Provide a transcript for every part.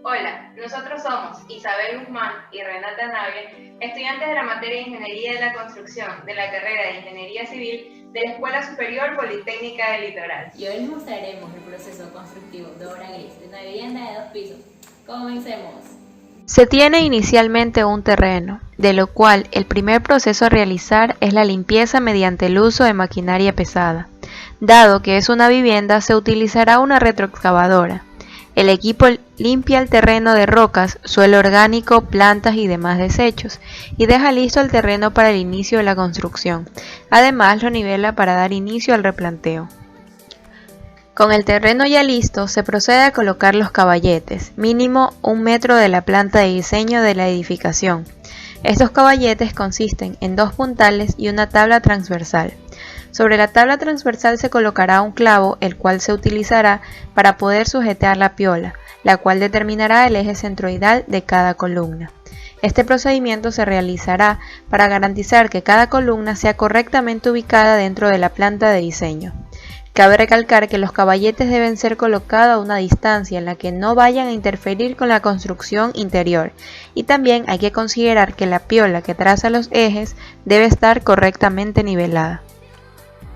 Hola, nosotros somos Isabel Guzmán y Renata Navia, estudiantes de la materia de Ingeniería de la Construcción de la carrera de Ingeniería Civil de la Escuela Superior Politécnica del Litoral. Y hoy les mostraremos el proceso constructivo de obra gris de una vivienda de 2 pisos. Comencemos. Se tiene inicialmente un terreno, de lo cual el primer proceso a realizar es la limpieza mediante el uso de maquinaria pesada. Dado que es una vivienda, se utilizará una retroexcavadora. El equipo limpia el terreno de rocas, suelo orgánico, plantas y demás desechos, y deja listo el terreno para el inicio de la construcción. Además, lo nivela para dar inicio al replanteo. Con el terreno ya listo, se procede a colocar los caballetes, mínimo 1 metro de la planta de diseño de la edificación. Estos caballetes consisten en 2 puntales y una tabla transversal. Sobre la tabla transversal se colocará un clavo, el cual se utilizará para poder sujetar la piola, la cual determinará el eje centroidal de cada columna. Este procedimiento se realizará para garantizar que cada columna sea correctamente ubicada dentro de la planta de diseño. Cabe recalcar que los caballetes deben ser colocados a una distancia en la que no vayan a interferir con la construcción interior, y también hay que considerar que la piola que traza los ejes debe estar correctamente nivelada.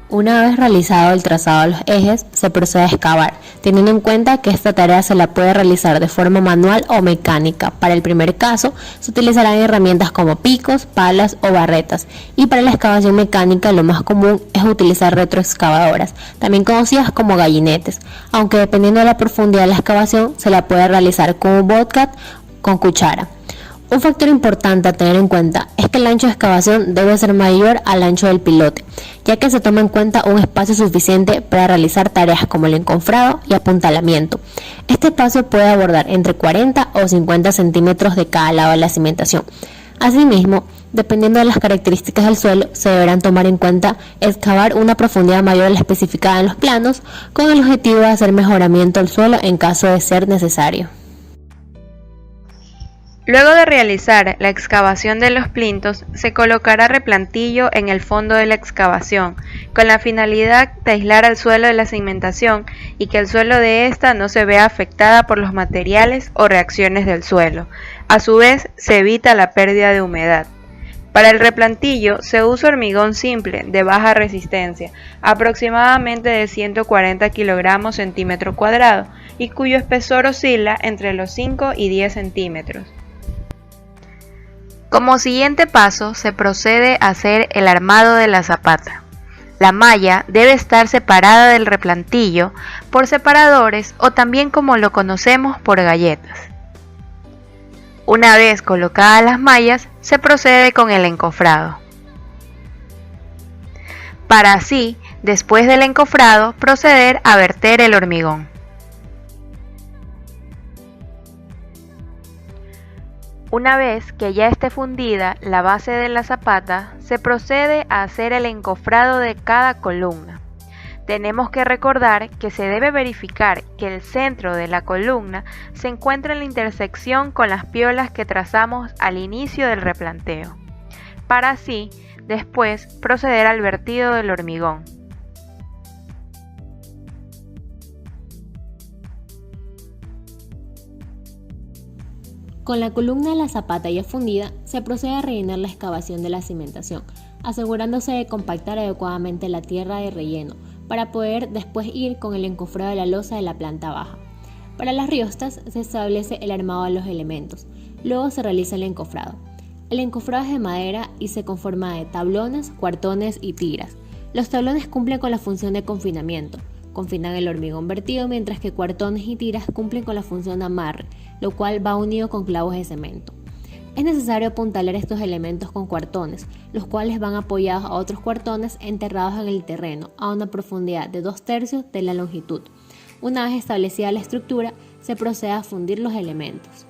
Una vez realizado el trazado de los ejes, se procede a excavar, teniendo en cuenta que esta tarea se la puede realizar de forma manual o mecánica. Para el primer caso, se utilizarán herramientas como picos, palas o barretas, y para la excavación mecánica lo más común es utilizar retroexcavadoras, también conocidas como gallinetes, aunque dependiendo de la profundidad de la excavación se la puede realizar con un bobcat con cuchara. Un factor importante a tener en cuenta es que el ancho de excavación debe ser mayor al ancho del pilote, ya que se toma en cuenta un espacio suficiente para realizar tareas como el encofrado y apuntalamiento. Este espacio puede abordar entre 40 o 50 centímetros de cada lado de la cimentación. Asimismo, dependiendo de las características del suelo, se deberán tomar en cuenta excavar una profundidad mayor a la especificada en los planos, con el objetivo de hacer mejoramiento al suelo en caso de ser necesario. Luego de realizar la excavación de los plintos, se colocará replantillo en el fondo de la excavación, con la finalidad de aislar al suelo de la cimentación y que el suelo de ésta no se vea afectada por los materiales o reacciones del suelo. A su vez, se evita la pérdida de humedad. Para el replantillo se usa hormigón simple de baja resistencia, aproximadamente de 140 kg centímetro cuadrado, y cuyo espesor oscila entre los 5 y 10 centímetros. Como siguiente paso, se procede a hacer el armado de la zapata. La malla debe estar separada del replantillo por separadores o también como lo conocemos por galletas. Una vez colocadas las mallas, se procede con el encofrado. Para así, después del encofrado, proceder a verter el hormigón. Una vez que ya esté fundida la base de la zapata, se procede a hacer el encofrado de cada columna. Tenemos que recordar que se debe verificar que el centro de la columna se encuentra en la intersección con las piolas que trazamos al inicio del replanteo, para así, después, proceder al vertido del hormigón. Con la columna de la zapata ya fundida, se procede a rellenar la excavación de la cimentación, asegurándose de compactar adecuadamente la tierra de relleno, para poder después ir con el encofrado de la losa de la planta baja. Para las riostas se establece el armado de los elementos, luego se realiza el encofrado. El encofrado es de madera y se conforma de tablones, cuartones y tiras. Los tablones cumplen con la función de confinamiento, confinan el hormigón vertido, mientras que cuartones y tiras cumplen con la función de amarre, lo cual va unido con clavos de cemento. Es necesario apuntalar estos elementos con cuartones, los cuales van apoyados a otros cuartones enterrados en el terreno a una profundidad de 2/3 de la longitud. Una vez establecida la estructura, se procede a fundir los elementos.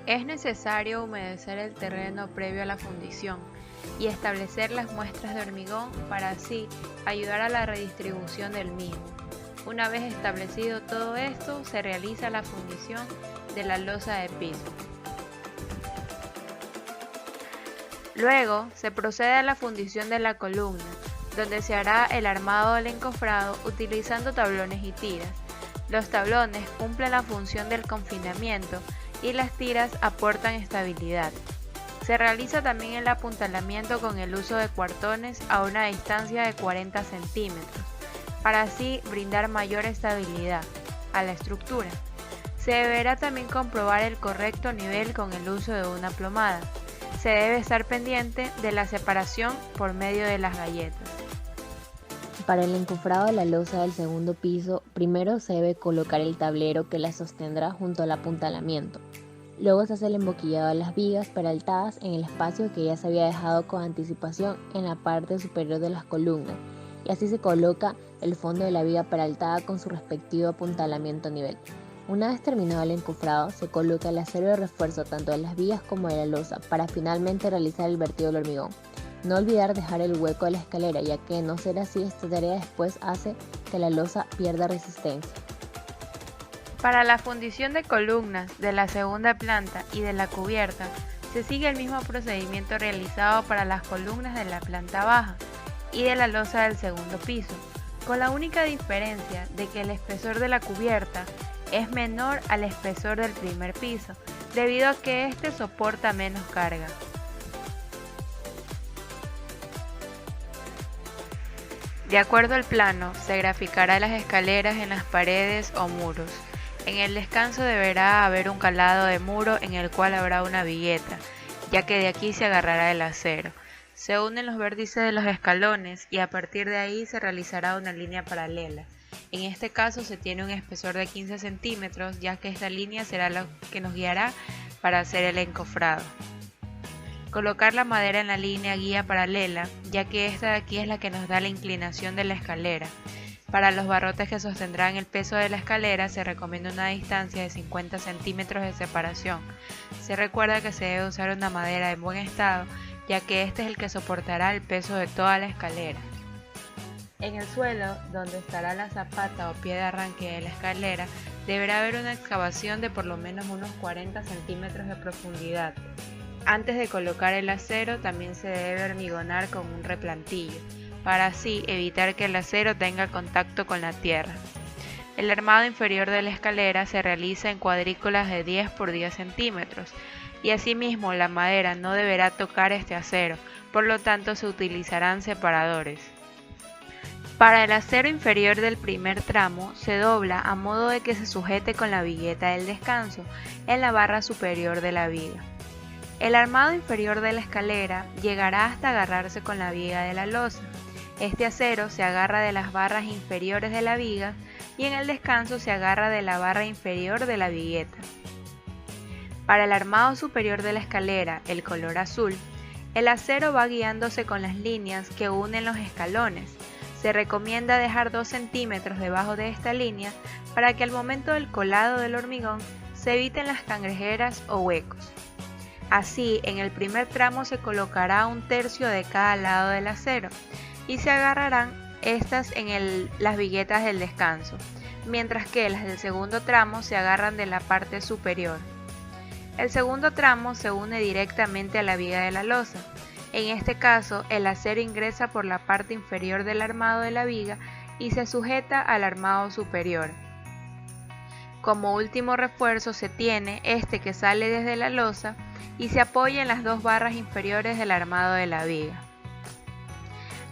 Es necesario humedecer el terreno previo a la fundición y establecer las muestras de hormigón para así ayudar a la redistribución del mismo. Una vez establecido todo esto, se realiza la fundición de la losa de piso. Luego se procede a la fundición de la columna, donde se hará el armado del encofrado utilizando tablones y tiras. Los tablones cumplen la función del confinamiento y las tiras aportan estabilidad. Se realiza también el apuntalamiento con el uso de cuartones a una distancia de 40 centímetros, para así brindar mayor estabilidad a la estructura. Se deberá también comprobar el correcto nivel con el uso de una plomada. Se debe estar pendiente de la separación por medio de las galletas. Para el encofrado de la losa del segundo piso, primero se debe colocar el tablero que la sostendrá junto al apuntalamiento. Luego se hace el emboquillado de las vigas peraltadas en el espacio que ya se había dejado con anticipación en la parte superior de las columnas, y así se coloca el fondo de la viga peraltada con su respectivo apuntalamiento a nivel. Una vez terminado el encofrado, se coloca el acero de refuerzo tanto de las vigas como de la losa para finalmente realizar el vertido del hormigón. No olvidar dejar el hueco de la escalera, ya que no ser así, esta tarea después hace que la losa pierda resistencia. Para la fundición de columnas de la segunda planta y de la cubierta, se sigue el mismo procedimiento realizado para las columnas de la planta baja y de la losa del segundo piso, con la única diferencia de que el espesor de la cubierta es menor al espesor del primer piso, debido a que éste soporta menos carga. De acuerdo al plano, se graficará las escaleras en las paredes o muros. En el descanso deberá haber un calado de muro en el cual habrá una vigueta, ya que de aquí se agarrará el acero. Se unen los vértices de los escalones y a partir de ahí se realizará una línea paralela. En este caso se tiene un espesor de 15 centímetros, ya que esta línea será la que nos guiará para hacer el encofrado. Colocar la madera en la línea guía paralela, ya que esta de aquí es la que nos da la inclinación de la escalera. Para los barrotes que sostendrán el peso de la escalera se recomienda una distancia de 50 centímetros de separación. Se recuerda que se debe usar una madera en buen estado, ya que este es el que soportará el peso de toda la escalera. En el suelo, donde estará la zapata o pie de arranque de la escalera, deberá haber una excavación de por lo menos unos 40 centímetros de profundidad. Antes de colocar el acero también se debe hormigonar con un replantillo, para así evitar que el acero tenga contacto con la tierra. El armado inferior de la escalera se realiza en cuadrículas de 10 por 10 centímetros y asimismo la madera no deberá tocar este acero, por lo tanto se utilizarán separadores. Para el acero inferior del primer tramo se dobla a modo de que se sujete con la vigueta del descanso en la barra superior de la viga. El armado inferior de la escalera llegará hasta agarrarse con la viga de la losa. Este acero se agarra de las barras inferiores de la viga y en el descanso se agarra de la barra inferior de la vigueta. Para el armado superior de la escalera, el color azul, el acero va guiándose con las líneas que unen los escalones. Se recomienda dejar 2 centímetros debajo de esta línea para que al momento del colado del hormigón se eviten las cangrejeras o huecos. Así, en el primer tramo se colocará 1/3 de cada lado del acero y se agarrarán estas en las viguetas del descanso, mientras que las del segundo tramo se agarran de la parte superior. El segundo tramo se une directamente a la viga de la losa. En este caso, el acero ingresa por la parte inferior del armado de la viga y se sujeta al armado superior. Como último refuerzo se tiene este que sale desde la losa y se apoya en las 2 barras inferiores del armado de la viga.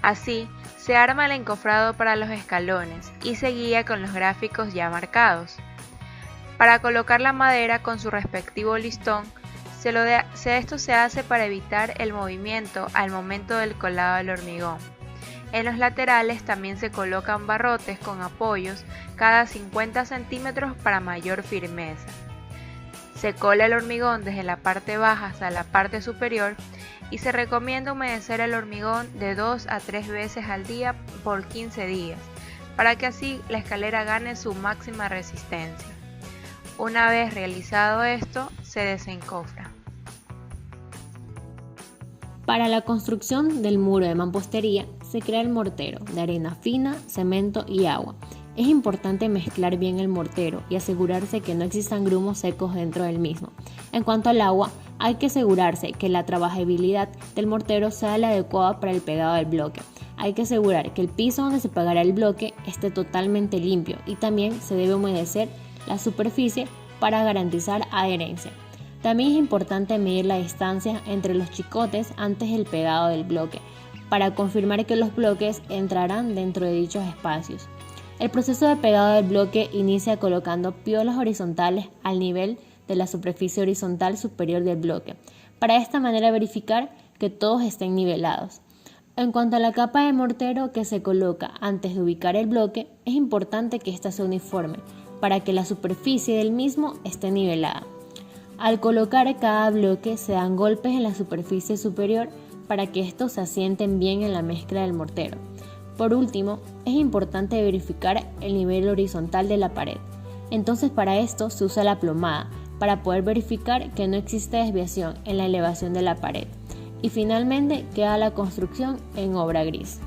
Así, se arma el encofrado para los escalones y se guía con los gráficos ya marcados. Para colocar la madera con su respectivo listón, esto se hace para evitar el movimiento al momento del colado del hormigón. En los laterales también se colocan barrotes con apoyos cada 50 centímetros para mayor firmeza. Se cola el hormigón desde la parte baja hasta la parte superior y se recomienda humedecer el hormigón de 2 a 3 veces al día por 15 días, para que así la escalera gane su máxima resistencia. Una vez realizado esto, se desencofra. Para la construcción del muro de mampostería se crea el mortero de arena fina, cemento y agua. Es importante mezclar bien el mortero y asegurarse que no existan grumos secos dentro del mismo. En cuanto al agua, Hay que asegurarse que la trabajabilidad del mortero sea la adecuada para el pegado del bloque. Hay que asegurar que el piso donde se pegará el bloque esté totalmente limpio y también se debe humedecer la superficie para garantizar adherencia. También es importante medir la distancia entre los chicotes antes del pegado del bloque para confirmar que los bloques entrarán dentro de dichos espacios. El proceso de pegado del bloque inicia colocando piolas horizontales al nivel de la superficie horizontal superior del bloque, para de esta manera verificar que todos estén nivelados. En cuanto a la capa de mortero que se coloca antes de ubicar el bloque, es importante que ésta sea uniforme, para que la superficie del mismo esté nivelada. Al colocar cada bloque se dan golpes en la superficie superior para que estos se asienten bien en la mezcla del mortero. Por último, es importante verificar el nivel horizontal de la pared. Entonces para esto se usa la plomada, para poder verificar que no existe desviación en la elevación de la pared. Y finalmente queda la construcción en obra gris.